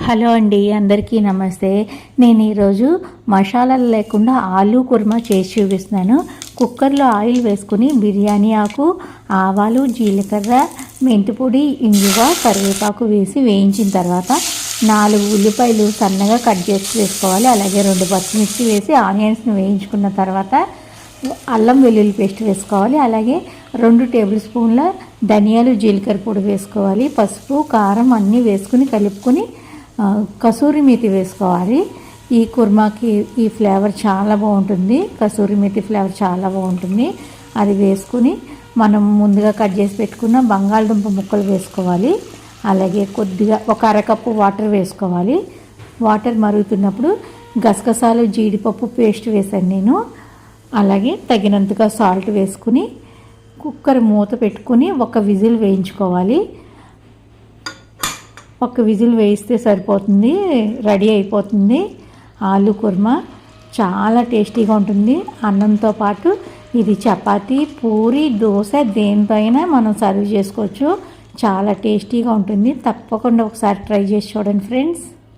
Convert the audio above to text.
Hello అండి, అందరికీ నమస్తే. నేను ఈరోజు మసాలాలు లేకుండా ఆలూ కుర్మా చేసి చూపిస్తున్నాను. కుక్కర్లో ఆయిల్ వేసుకుని బిర్యానీ ఆకు, ఆవాలు, జీలకర్ర, మెంతిపొడి, ఇంగువ, కరివేపాకు వేసి వేయించిన తర్వాత 4 ఉల్లిపాయలు సన్నగా కట్ చేసి వేసుకోవాలి. అలాగే 2 పచ్చిమిర్చి వేసి ఆనియన్స్ని వేయించుకున్న తర్వాత అల్లం వెల్లుల్లి పేస్ట్ వేసుకోవాలి. అలాగే 2 టేబుల్ స్పూన్ల ధనియాలు, జీలకర్ర పొడి వేసుకోవాలి. పసుపు, కారం అన్నీ వేసుకుని కలుపుకొని కసూరి మేతి వేసుకోవాలి. ఈ కుర్మాకి ఈ ఫ్లేవర్ చాలా బాగుంటుంది. కసూరి మేతి ఫ్లేవర్ చాలా బాగుంటుంది. అది వేసుకుని మనం ముందుగా కట్ చేసి పెట్టుకున్న బంగాళదుంప ముక్కలు వేసుకోవాలి. అలాగే కొద్దిగా ఒక అరకప్పు వాటర్ వేసుకోవాలి. వాటర్ మరుగుతున్నప్పుడు గసగసాలు, జీడిపప్పు పేస్ట్ వేసాను నేను. అలాగే తగినంతగా సాల్ట్ వేసుకుని కుక్కర్ మూత పెట్టుకుని ఒక విజిల్ వేయించుకోవాలి. ఒక విజిల్ వేయిస్తే సరిపోతుంది, రెడీ అయిపోతుంది. ఆలూ కుర్మా చాలా టేస్టీగా ఉంటుంది. అన్నంతో పాటు ఇది చపాతీ, పూరి, దోశ దేనితో అయినా మనం సర్వ్ చేసుకోవచ్చు. చాలా టేస్టీగా ఉంటుంది. తప్పకుండా ఒకసారి ట్రై చేసి చూడండి ఫ్రెండ్స్.